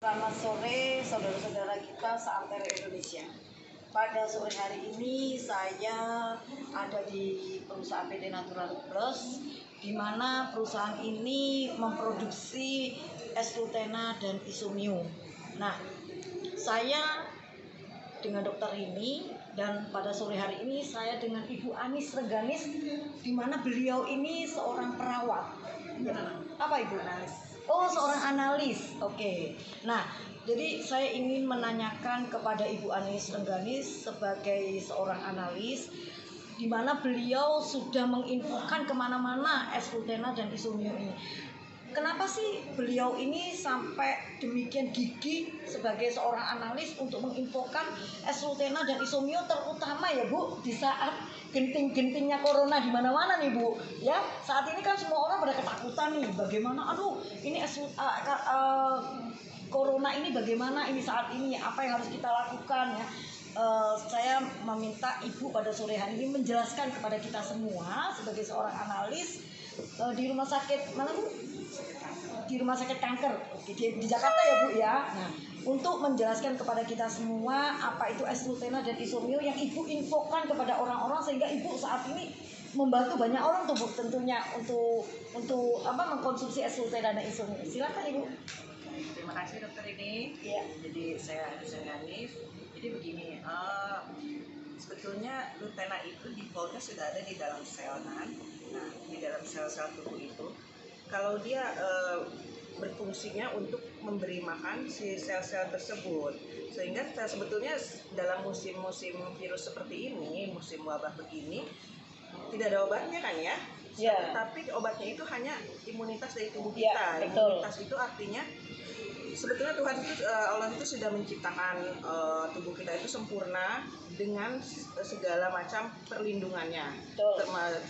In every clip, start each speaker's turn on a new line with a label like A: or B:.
A: Selamat sore saudara-saudara kita seantero Indonesia. Pada sore hari ini saya ada di perusahaan PT Natural Plus, di mana perusahaan ini memproduksi S-Lutena dan Isomio. Nah, saya dengan Dokter Rini, dan pada sore hari ini saya dengan Ibu Anis Rengganis, di mana beliau ini seorang perawat. Apa Ibu? Oh, seorang analis. Oke. Nah, jadi saya ingin menanyakan kepada Ibu Anis Rengganis sebagai seorang analis, di mana beliau sudah menginfokan kemana-mana S-Lutena dan Isomio ini. Kenapa sih beliau ini sampai demikian gigih sebagai seorang analis untuk menginfokan S-Lutena dan Isomio, terutama ya Bu, di saat genting-gentingnya corona di mana-mana nih Bu. Ya, saat ini kan semua orang pada ketakutan nih, bagaimana ini corona ini bagaimana ini saat ini, apa yang harus kita lakukan ya. Saya meminta Ibu pada sore hari ini menjelaskan kepada kita semua sebagai seorang analis di rumah sakit mana Bu? Di rumah sakit kanker di Jakarta ya Bu ya. Nah, untuk menjelaskan kepada kita semua apa itu S-Lutena dan Isomio yang Ibu infokan kepada orang-orang, sehingga Ibu saat ini membantu banyak orang tuh Bu, tentunya untuk mengkonsumsi S-Lutena dan Isomio. Silakan Ibu.
B: Terima kasih Dokter ini.
A: Ya.
B: Jadi saya Hanif. Jadi begini, sebetulnya Lutena itu defaultnya sudah ada di dalam sel kan. Nah, di dalam sel-sel tubuh itu, kalau dia berfungsinya untuk memberi makan si sel-sel tersebut, sehingga sebetulnya dalam musim-musim virus seperti ini, musim wabah begini, tidak ada obatnya kan ya.
A: Ya.
B: Tapi obatnya itu hanya imunitas dari tubuh kita.
A: Ya, betul.
B: Imunitas itu artinya sebetulnya Tuhan itu, Allah itu sudah menciptakan tubuh kita itu sempurna dengan segala macam perlindungannya.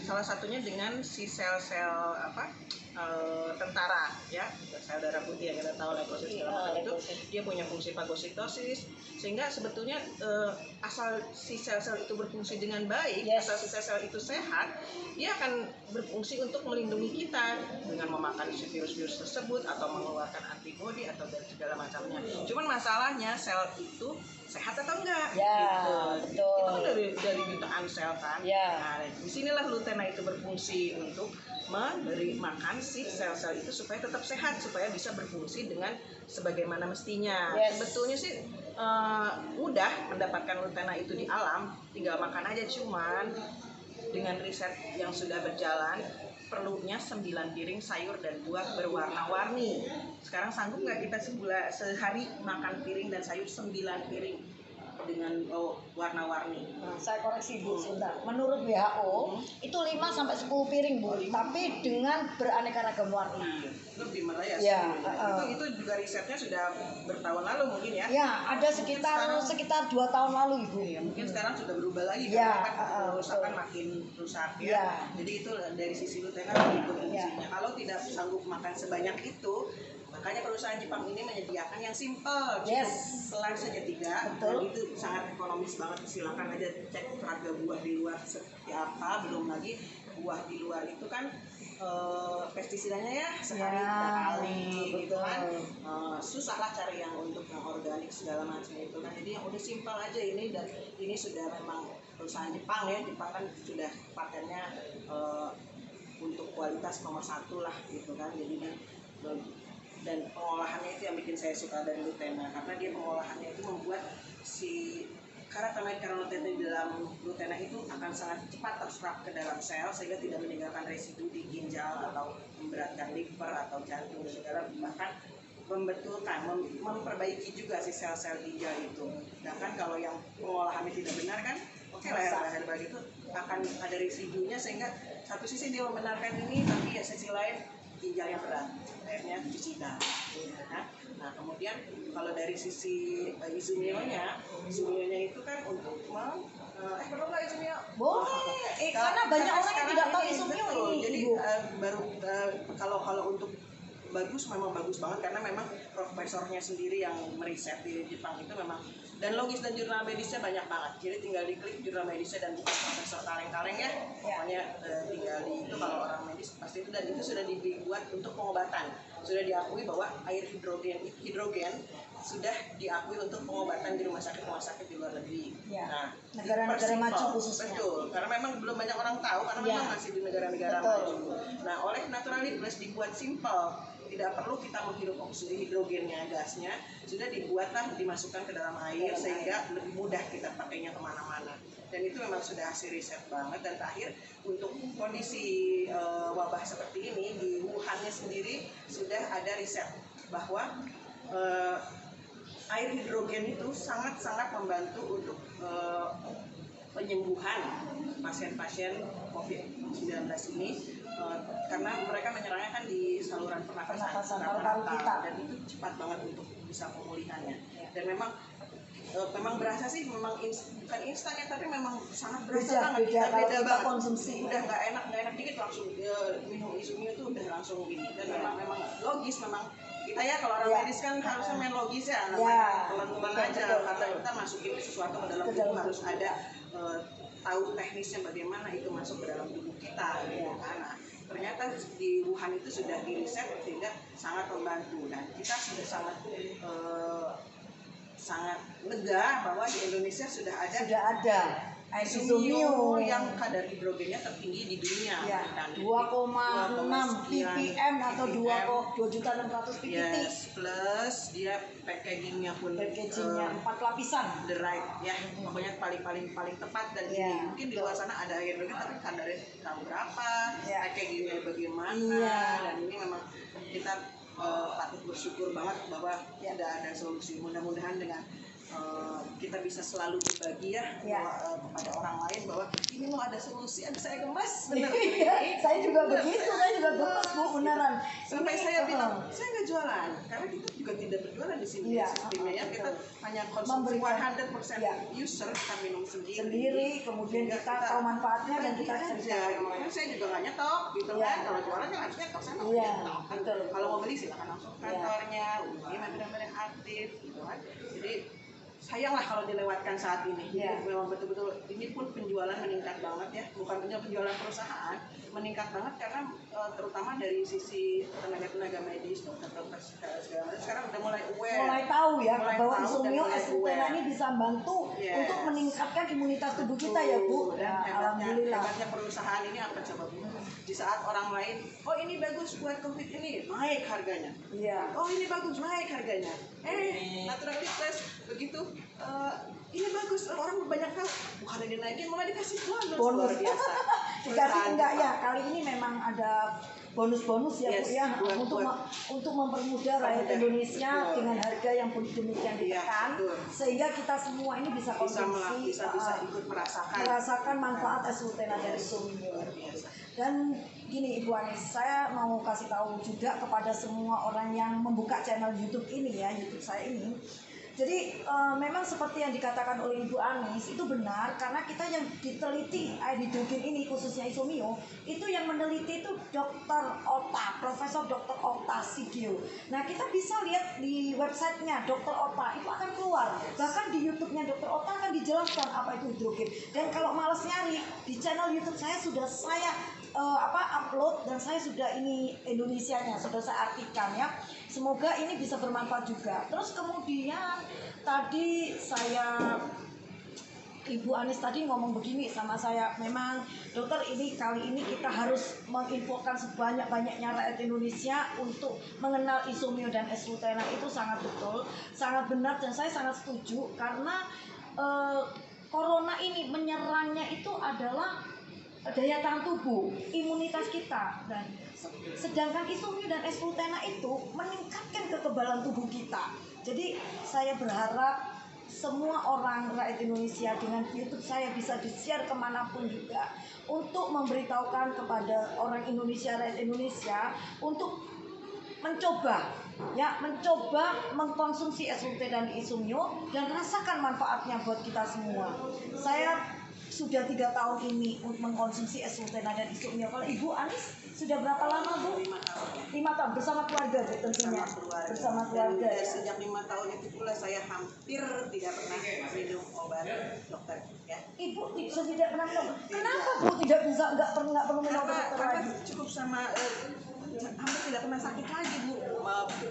B: Salah satunya dengan si sel-sel tentara ya, sel darah putih yang kita tahu leukosit segala macam itu, dia punya fungsi fagositosis, sehingga sebetulnya asal si sel-sel itu berfungsi dengan baik, asal si sel-sel itu sehat, dia akan berfungsi untuk melindungi kita dengan memakan si virus-virus tersebut atau mengeluarkan antibodi atau dan segala macamnya. Cuman masalahnya sel itu sehat atau enggak?
A: Ya,
B: gitu.
A: betul.
B: Itu kan dari jutaan sel kan.
A: Ya.
B: Nah, disinilah Lutena itu berfungsi untuk memberi makan si sel-sel itu supaya tetap sehat, supaya bisa berfungsi dengan sebagaimana mestinya. Sebetulnya sih mudah mendapatkan Lutena itu di alam, tinggal makan aja. Cuman dengan riset yang sudah berjalan, perlunya 9 piring sayur dan buah berwarna-warni. Sekarang sanggup nggak kita sehari makan piring dan sayur 9 piring dengan warna-warni?
A: Nah, saya koreksi Bu sebentar. Menurut WHO itu 5 sampai 10 piring Bu, tapi dengan beraneka ragam warna.
B: Lebih malah ya.
A: Ya,
B: itu juga risetnya sudah bertahun lalu mungkin ya.
A: Ya, ada sekitar 2 tahun lalu Ibu.
B: Ya, mungkin sekarang sudah berubah lagi
A: Ya,
B: karena kan kerusakan makin rusak ya.
A: Ya.
B: Jadi itu dari sisi Lutena itu fungsinya. Kalau tidak sanggup makan sebanyak itu, makanya perusahaan Jepang ini menyediakan yang simple, cukup selang saja 3. Dan itu sangat ekonomis banget. Silakan aja cek harga buah di luar seperti apa. Belum lagi buah di luar itu kan pestisidanya ya sehari 3 kali gitu kan. Susah lah cari yang untuk yang organik segala macam itu kan. Jadi yang udah simpel aja ini, dan ini sudah memang perusahaan Jepang ya. Jepang kan sudah patennya untuk kualitas nomor 1 lah gitu kan. Jadi dan pengolahannya itu yang bikin saya suka dari Lutena, karena dia pengolahannya itu membuat si karotenoid di dalam Lutena itu akan sangat cepat terserap ke dalam sel, sehingga tidak meninggalkan residu di ginjal atau memberatkan liver atau jantung segala, bahkan membetulkan, memperbaiki juga si sel-sel ginjal itu. Sedangkan kalau yang pengolahannya tidak benar kan, leher itu akan ada residunya, sehingga satu sisi dia membenarkan ini, tapi ya sisi lain ginjal yang berat, akhirnya cuci darah. Nah, kemudian kalau dari sisi Isomio-nya itu kan untuk perlu nggak Isomio?
A: Boleh, karena banyak orang yang tidak tahu Isomio ini.
B: Jadi baru kalau untuk bagus, memang bagus banget, karena memang profesornya sendiri yang meriset di Jepang itu memang, dan logis, dan jurnal medisnya banyak banget. Jadi tinggal diklik jurnal medisnya dan bukan profesor kaleng-kaleng ya. Pokoknya tinggal di itu, kalau orang medis pasti itu, dan itu sudah dibuat untuk pengobatan. sudah diakui bahwa air hidrogen sudah diakui untuk pengobatan di rumah sakit di luar negeri.
A: Ya.
B: Nah,
A: negara-negara maju khususnya.
B: Betul, karena memang belum banyak orang tahu karena
A: Ya.
B: memang masih di negara-negara maju. Nah, oleh Naturally Plus dibuat simple, tidak perlu kita menghirup oksigen hidrogennya, gasnya sudah dibuatlah dimasukkan ke dalam air sehingga lebih mudah kita pakainya kemana-mana. Dan itu memang sudah hasil riset banget. Dan terakhir untuk kondisi wabah seperti ini di Wuhannya sendiri sudah ada riset bahwa air hidrogen itu sangat-sangat membantu untuk penyembuhan pasien-pasien COVID-19 ini karena mereka menyerangnya kan di saluran pernapasan rata-rata dan itu cepat banget untuk bisa pemulihannya. Dan memang berasa sih, memang bukan instan ya, tapi memang sangat berasa banget. Beda banget konsumsi. Udah nggak enak dikit langsung minum Izumio itu udah langsung gini. Dan memang logis, memang kita ya kalau orang medis kan harusnya main logis ya, telan-telan aja kata kita masukin sesuatu ke dalam tubuh harus ada tahu teknisnya bagaimana itu masuk ke dalam tubuh kita gitu kan. Nah, ternyata di Wuhan itu sudah diriset sehingga sangat membantu dan kita sudah sangat lega bahwa di Indonesia sudah ada air Izumio yang kadar hidrogennya tertinggi di dunia.
A: Ya, 2,6 ppm atau 2.600 ppm.
B: Yes, plus dia packagingnya pun
A: 4 lapisan.
B: The right ya, pokoknya paling tepat dan ini mungkin di luar sana ada hidrogen tapi kadarnya tahu berapa, packagingnya bagaimana dan ini memang kita patut bersyukur banget bahwa tidak ada solusi. Mudah-mudahan dengan kita bisa selalu berbagi kepada orang lain bahwa ini mau ada solusi. Aduh saya gemes bener.
A: Saya juga begitu, saya juga gemes Bu, beneran.
B: Sampai saya bilang saya nggak jualan karena kita juga tidak berjualan di sini. Sistemnya ya kita hanya konsumsi 100% user, kita minum sendiri.
A: Kemudian kita tahu manfaatnya dan kita
B: kerja. Makanya saya juga nggak nyetok gitu kan. Kalau jualan kan harusnya nyetok, saya nggak nyetok. Kalau mau beli silakan langsung ke kantornya, ini member yang aktif gitu kan. Jadi sayanglah kalau dilewatkan saat ini. Memang betul-betul ini pun penjualan meningkat banget ya, bukan hanya penjualan perusahaan, meningkat banget karena terutama dari sisi tenaga medis, dokter segala macam sekarang udah mulai
A: tahu ya bahwa Izumio S-Lutena ini bisa membantu untuk meningkatkan imunitas tubuh kita ya Bu.
B: Dan hebatnya perusahaan ini apa coba Bu? Di saat orang lain, oh ini bagus buat COVID ini, naik harganya. Oh ini bagus, naik harganya. Naturally Plus begitu, ini bagus, orang banyak tahu, bukan dinaikin malah dikasih bonus. Luar biasa.
A: Dikasih enggak ya, kali ini memang ada bonus-bonus ya Bu ya, untuk mempermudah rakyat Indonesia dengan harga yang demikian ditekan, sehingga kita semua ini bisa konsumsi,
B: bisa ikut
A: merasakan manfaat S-Lutena dari Izumio. Dan gini Ibu Anis, saya mau kasih tahu juga kepada semua orang yang membuka channel YouTube ini ya, YouTube saya ini. Jadi memang seperti yang dikatakan oleh Ibu Anis itu benar, karena kita yang diteliti air hidrogen ini khususnya Izumio itu yang meneliti itu Dr. Ota, Profesor Dr. Ota Sigio. Nah kita bisa lihat di websitenya Dr. Ota itu akan keluar, bahkan di YouTube-nya Dr. Ota akan dijelaskan apa itu hidrogen. Dan kalau malas nyari di channel YouTube saya sudah upload dan saya sudah ini Indonesianya sudah saya artikan ya. Semoga ini bisa bermanfaat juga. Terus kemudian tadi Ibu Anis tadi ngomong begini sama saya, memang dokter ini kali ini kita harus menginfokan sebanyak-banyaknya rakyat Indonesia untuk mengenal Izumio dan S-Lutena. Itu sangat betul, sangat benar dan saya sangat setuju karena corona ini menyerangnya itu adalah daya tahan tubuh, imunitas kita, dan sedangkan Izumio dan S-Lutena itu meningkatkan kekebalan tubuh kita. Jadi saya berharap semua orang rakyat Indonesia dengan YouTube saya bisa di-share kemanapun juga untuk memberitahukan kepada orang Indonesia, rakyat Indonesia untuk mencoba mengkonsumsi S-Lutena dan Izumio dan rasakan manfaatnya buat kita semua. Saya sudah 3 tahun ini mengkonsumsi S-Lutena dan Izumio. Kalau Ibu Anis sudah berapa lama Bu?
B: 5 tahun.
A: 5 tahun bersama keluarga tentunya. Bersama keluarga.
B: Dan sejak 5 tahun itu pula saya hampir tidak pernah minum obat dokter. Ya.
A: Ibu tidak pernah minum. Kenapa Bu tidak bisa nggak perlu minum obat dokter
B: karena
A: lagi?
B: cukup sama hampir tidak pernah sakit lagi Bu.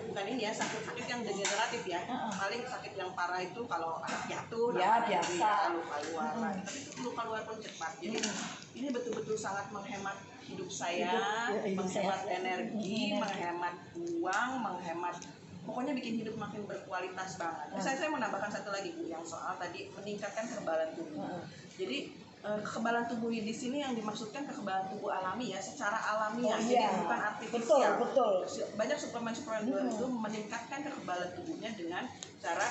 B: Bukan ini ya, sakit-sakit yang degeneratif ya. Paling sakit yang parah itu kalau anak jatuh,
A: Ya, biasa.
B: luka luar. Tapi itu luka luar pun cepat. Jadi ini betul-betul sangat menghemat hidup saya,
A: Hidup
B: menghemat
A: sehat.
B: energi, menghemat uang, menghemat, pokoknya bikin hidup makin berkualitas banget. Saya menambahkan satu lagi Bu, yang soal tadi meningkatkan kekebalan tubuh. Jadi kekebalan tubuh di sini yang dimaksudkan kekebalan tubuh alami ya, secara alamiah, jadi bukan artifisial.
A: Betul.
B: Banyak suplemen itu meningkatkan kekebalan tubuhnya dengan cara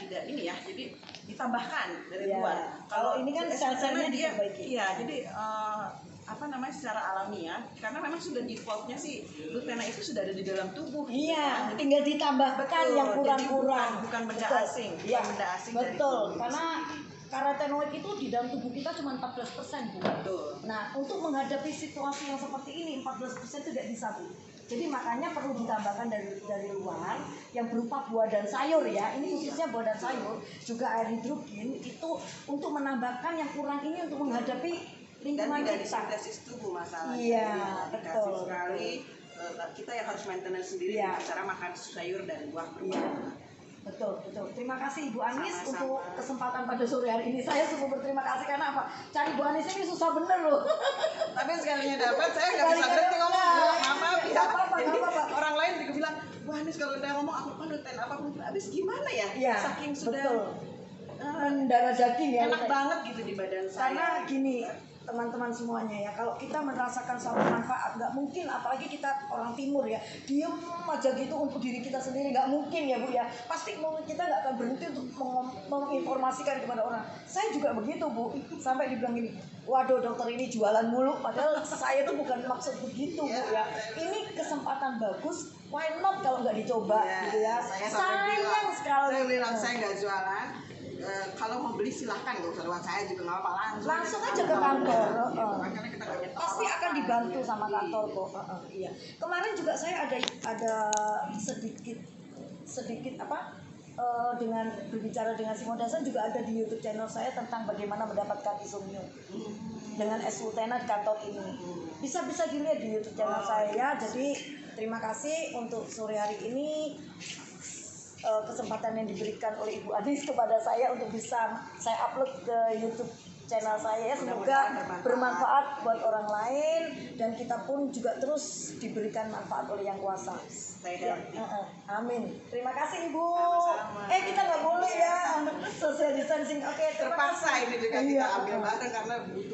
B: tidak ini ya, jadi ditambahkan dari luar.
A: Kalau ini kan sel-selnya
B: dia,
A: diperbaiki.
B: iya, jadi secara alamiah, karena memang sudah defaultnya sih Lutena itu sudah ada di dalam tubuh.
A: Iya, tinggal ditambahkan yang kurang-kurang.
B: Bukan benda asing,
A: Iya,
B: benda asing dari
A: betul.
B: tubuh.
A: Karena karotenoid itu di dalam tubuh kita cuma 14%, Bu.
B: Betul.
A: Nah, untuk menghadapi situasi yang seperti ini 14% tidak bisa, Bu. Jadi makanya perlu ditambahkan dari luar yang berupa buah dan sayur ya. Ini khususnya buah dan sayur, juga air hidrogen itu untuk menambahkan yang kurang ini untuk menghadapi
B: Dan
A: lingkungan
B: tidak
A: kita.
B: disintesis tubuh masalahnya.
A: Iya,
B: Jadi,
A: betul.
B: sekali kita yang harus maintenance sendiri
A: Iya.
B: dengan cara makan sayur dan buah.
A: Iya. Betul. Terima kasih Ibu Anis
B: Sama-sama.
A: untuk kesempatan pada sore hari ini. Saya sungguh berterima kasih karena apa? Cari Bu Anis ini susah bener loh.
B: Tapi sekalinya dapat, saya nggak bisa
A: Sekalinya
B: berhenti ngomong.
A: dapat.
B: Maaf ya.
A: Nggak apa-apa,
B: Jadi,
A: nggak apa-apa.
B: orang lain juga bilang, wah Anis kalau udah ngomong aku panutan apapun. Habis gimana ya?
A: Iya,
B: Saking sudah
A: betul. Mendarah daging ya.
B: enak banget gitu di badan saya.
A: Karena gini, teman-teman semuanya ya, kalau kita merasakan suatu manfaat, nggak mungkin, apalagi kita orang timur ya, diem aja gitu untuk diri kita sendiri, nggak mungkin ya Bu ya. Pasti mulut kita nggak akan berhenti untuk menginformasikan kepada orang. Saya juga begitu Bu, sampai dibilang gini, waduh dokter ini jualan mulu, padahal saya tuh bukan maksud begitu Bu ya. Ini kesempatan bagus, why not kalau nggak dicoba gitu ya. Sayang sekali.
B: Saya bilang saya nggak jualan. Kalau mau beli silahkan, nggak usah lewat saya juga nggak apa-apa,
A: langsung aja ke kantor.
B: Karena kita nggak nyetok
A: Pasti
B: apa-apa.
A: akan dibantu sama kantor kok. Iya. Kemarin juga saya ada sedikit apa dengan berbicara dengan si Modasan juga ada di YouTube channel saya tentang bagaimana mendapatkan insomnia dengan S-Lutena di kantor ini. Bisa dilihat di YouTube channel saya. Jadi terima kasih untuk sore hari ini. Kesempatan yang diberikan oleh Ibu Anis kepada saya untuk bisa saya upload ke YouTube channel saya. Semoga bermanfaat buat orang lain dan kita pun juga terus diberikan manfaat oleh Yang Kuasa. Ya, amin. Terima kasih Ibu.
B: Sama-sama.
A: Kita nggak boleh ya social distancing. Oke, terima
B: Terpaksa
A: kasih.
B: ini juga kita ambil bareng karena butuh